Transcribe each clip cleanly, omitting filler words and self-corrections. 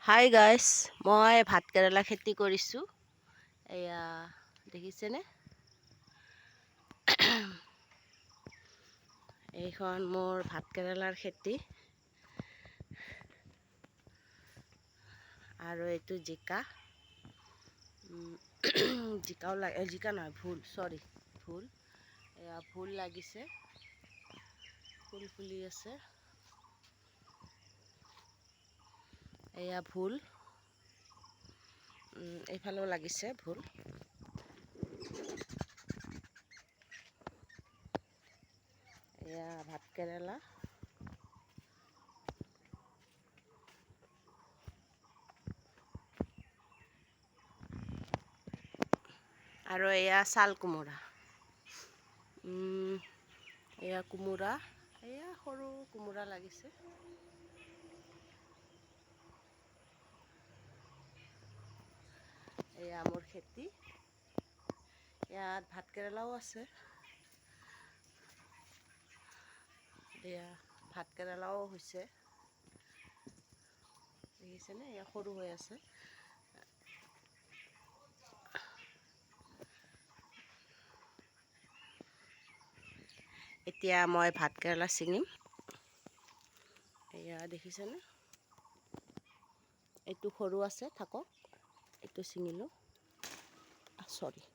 Hi guys, মই ভাতকেৰেলা খেতি কৰিছোঁ। এয়া দেখিছেনে? এইখন মোৰ ভাতকেৰেলাৰ খেতি। আৰু এইটো জিকা। জিকাও জিকা নহয়, ভুল, চৰি, ভুল। এয়া ভুল লাগিছে, ফুল ফুলি আছে। এয়া ভুল, এইফালেও লাগিছে ভুল। এয়া ভাতকেৰেলা। আৰু এয়া ছাল কোমোৰা। এয়া কোমোৰা, এয়া সৰু কোমোৰা লাগিছে। এয়া মোৰ খেতি। ইয়াত ভাতকেৰেলাও আছে। এয়া ভাতকেৰেলাও হৈছে, দেখিছেনে? এয়া সৰু হৈ আছে। এতিয়া মই ভাতকেৰেলা ছিঙিম। এয়া দেখিছেনে? এইটো সৰু আছে, থাকক। এইটো ছিঙিলোঁ, চৰি।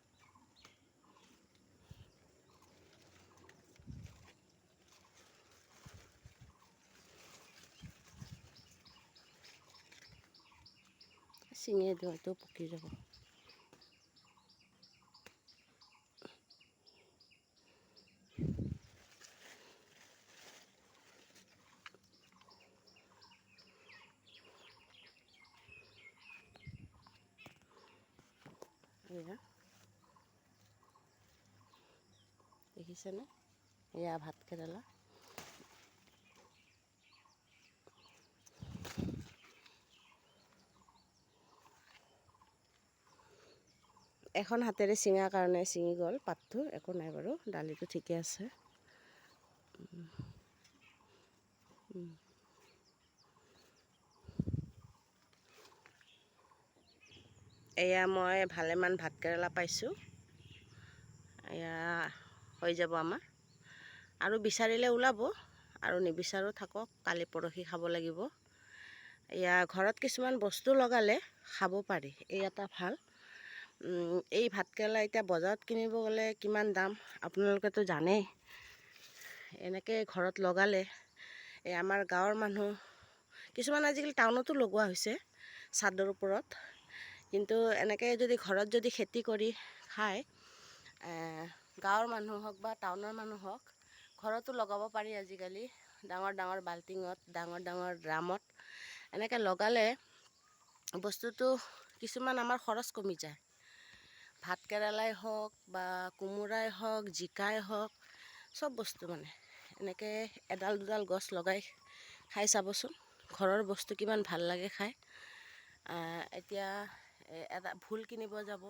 ছিঙি দিওঁ, এইটো পকি যাব। এয়া দেখিছেনে? এয়া ভাতকেৰেলা। এখন হাতেৰে ছিঙাৰ কাৰণে ছিঙি গ'ল পাতটো, একো নাই বাৰু, দালিটো ঠিকে আছে। এয়া মই ভালেমান ভাতকেৰেলা পাইছোঁ। এয়া হৈ যাব আমাৰ। আৰু বিচাৰিলে ওলাব, আৰু নিবিচাৰো থাকক, কালি পৰহি খাব লাগিব। এয়া ঘৰত কিছুমান বস্তু লগালে খাব পাৰি, এই এটা ভাল। এই ভাতকেৰেলা এতিয়া বজাৰত কিনিব গ'লে কিমান দাম আপোনালোকেতো জানেই। এনেকৈ ঘৰত লগালে, এই আমাৰ গাঁৱৰ মানুহ কিছুমান আজিকালি টাউনতো লগোৱা হৈছে চাদৰ ওপৰত, কিন্তু এনেকৈ যদি ঘৰত যদি খেতি কৰি খায়, গাঁৱৰ মানুহ হওক বা টাউনৰ মানুহ হওক, ঘৰতো লগাব পাৰি আজিকালি। ডাঙৰ ডাঙৰ বাল্টিঙত, ডাঙৰ ডাঙৰ ড্ৰামত এনেকৈ লগালে বস্তুটো কিছুমান আমাৰ খৰচ কমি যায়। ভাতকেৰেলাই হওক বা কোমোৰাই হওক, জিকাই হওক, চব বস্তু মানে এনেকৈ এডাল দুডাল গছ লগাই খাই চাবচোন, ঘৰৰ বস্তু কিমান ভাল লাগে খাই। এতিয়া এটা ভুল কিনিব যাব,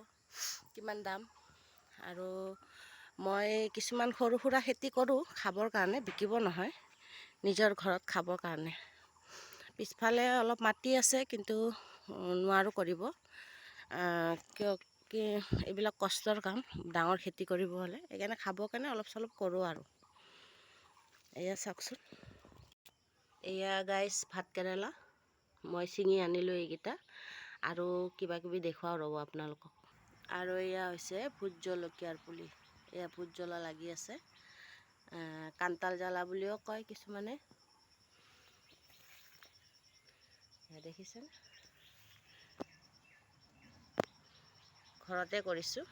কিমান দাম। আৰু মই কিছুমান সৰু সুৰা খেতি কৰোঁ খাবৰ কাৰণে, বিকিব নহয়, নিজৰ ঘৰত খাবৰ কাৰণে। পিছফালে অলপ মাটি আছে, কিন্তু নোৱাৰোঁ কৰিব, কিয় কি এইবিলাক কষ্টৰ কাম, ডাঙৰ খেতি কৰিব হ'লে। সেইকাৰণে খাবৰ কাৰণে অলপ চলপ কৰোঁ আৰু। এয়া চাওকচোন, এয়া গাইছ ভাতকেৰেলা মই ছিঙি আনিলোঁ এইকেইটা, আৰু কিবা কিবি দেখুৱাও ৰ'ব আপোনালোকক। আৰু এয়া হৈছে ভোট জলকীয়াৰ পুলি। এয়া ভোট জ্বলা লাগি আছে, কাণ্টাল জ্বালা বুলিও কয় কিছুমানে। দেখিছেনে? ঘৰতে কৰিছোঁ।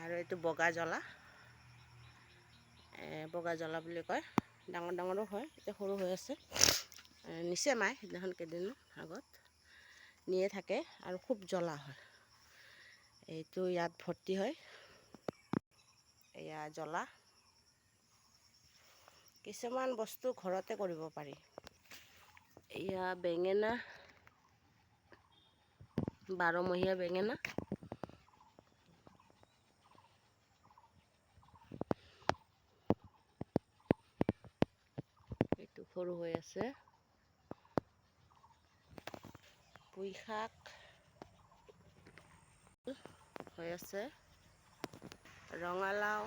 আৰু এইটো বগা জ্বলা, বগা জ্বলা বুলি কয়। ডাঙৰ ডাঙৰো হয়, এতিয়া সৰু হৈ আছে। নিছে মায়ে সেইদিনাখন, কেইদিনমান আগত নিয়ে থাকে, আৰু খুব জ্বলা হয়। এইটো ইয়াত ভৰ্তি হয়, এয়া জ্বলা। কিছুমান বস্তু ঘৰতে কৰিব পাৰি। এয়া বেঙেনা, বাৰমহীয়া বেঙেনা। এইটো সৰু হৈ আছে। পুঁই শাক হৈ আছে, ৰঙালাও,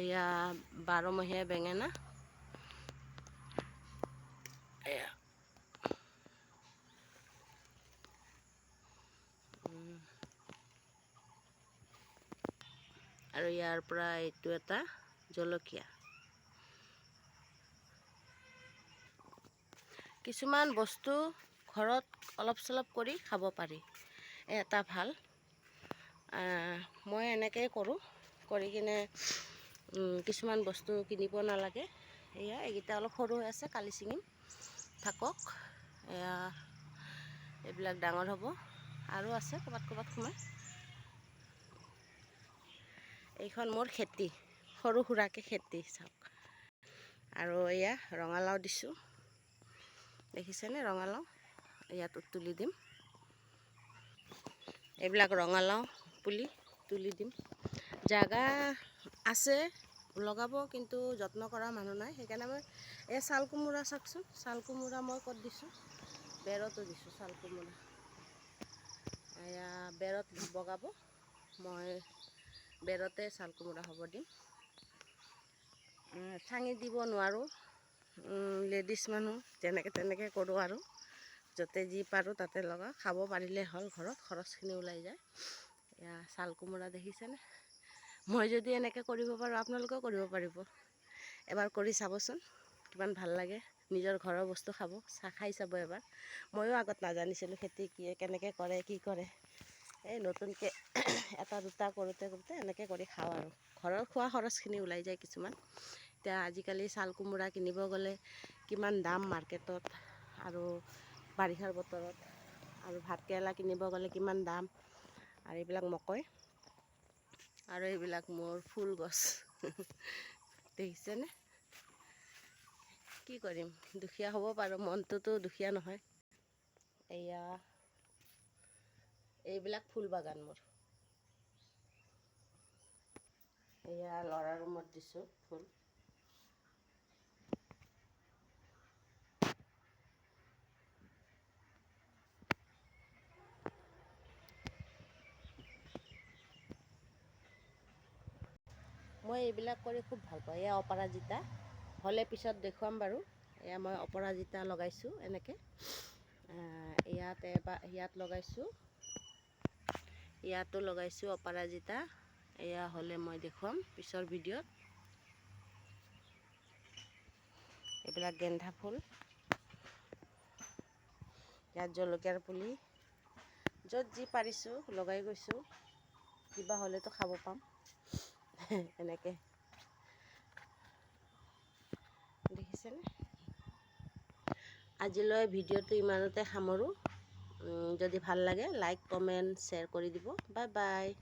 এয়া 12মহীয়া বেঙেনা, এয়া আৰু ইয়াৰ পৰা এইটো এটা জলকীয়া। কিছুমান বস্তু ঘৰত অলপ চলপ কৰি খাব পাৰি, এটা ভাল। মই এনেকৈ কৰোঁ, কৰি কিনে কিছুমান বস্তু কিনিব নালাগে। এয়া এইকেইটা অলপ সৰু হৈ আছে, কালি ছিঙিম, থাকক। এয়া এইবিলাক ডাঙৰ হ'ব, আৰু আছে ক'ৰবাত ক'ৰবাত সোমাই। এইখন মোৰ খেতি, সৰু সুৰাকৈ খেতি চাওক। আৰু এয়া ৰঙালাও দিছোঁ, দেখিছেনে ৰঙালাও, ইয়াত তুলি দিম। এইবিলাক ৰঙালাও পুলি তুলি দিম। জাগা আছে লগাব, কিন্তু যত্ন কৰা মানুহ নাই, সেইকাৰণে মই এই চাল কোমোৰা চাওকচোন, চাল কোমোৰা মই ক'ত দিছোঁ, বেৰতো দিছোঁ চাল কোমোৰা। এয়া বেৰত বগাব, মই বেৰতে চাল কোমোৰা হ'ব দিম। চাঙি দিব নোৱাৰোঁ, লেডিছ মানুহ, যেনেকৈ তেনেকৈ কৰোঁ আৰু য'তে যি পাৰোঁ তাতে লগাওঁ। খাব পাৰিলে হ'ল, ঘৰত খৰচখিনি ওলাই যায়। এয়া চাল কোমোৰা দেখিছেনে, মই যদি এনেকৈ কৰিব পাৰোঁ আপোনালোকেও কৰিব পাৰিব। এবাৰ কৰি চাবচোন, কিমান ভাল লাগে, নিজৰ ঘৰৰ বস্তু খাব, খাই চাব এবাৰ। ময়ো আগত নাজানিছিলোঁ খেতি কি, কেনেকৈ কৰে, কি কৰে। এই নতুনকৈ এটা দুটা কৰোঁতে এনেকৈ কৰি খাওঁ আৰু ঘৰৰ খোৱা খৰচখিনি ওলাই যায় কিছুমান। এতিয়া আজিকালি চাল কোমোৰা কিনিব গ'লে কিমান দাম মাৰ্কেটত, আৰু বাৰিষাৰ বতৰত। আৰু ভাতকেৰেলা কিনিব গ'লে কিমান দাম। আৰু এইবিলাক মকই, আৰু এইবিলাক মোৰ ফুল গছ দেখিছেনে। কি কৰিম, দুখীয়া হ'ব পাৰোঁ, মনটোতো দুখীয়া নহয়। এয়া এইবিলাক ফুল বাগান মোৰ। এয়া ল'ৰাৰ ৰুমত দিছোঁ ফুল। মই এইবিলাক কৰি খুব ভাল পাওঁ। এয়া অপৰাজিতা হ'লে পিছত দেখুৱাম বাৰু। এয়া মই অপৰাজিতা লগাইছোঁ এনেকৈ, ইয়াত লগাইছোঁ, ইয়াতো লগাইছোঁ অপৰাজিতা। এয়া হ'লে মই দেখুৱাম পিছৰ ভিডিঅ'ত। এইবিলাক গেন্ধা ফুল, ইয়াত জলকীয়াৰ পুলি, য'ত যি পাৰিছোঁ লগাই গৈছোঁ, কিবা হ'লেতো খাব পাম। এনেকৈ দেখিছেনে। আজিলৈ ভিডিঅ'টো ইমানতে সামৰোঁ। যদি ভাল লাগে লাইক কমেণ্ট শ্বেয়াৰ কৰি দিব। Bye bye.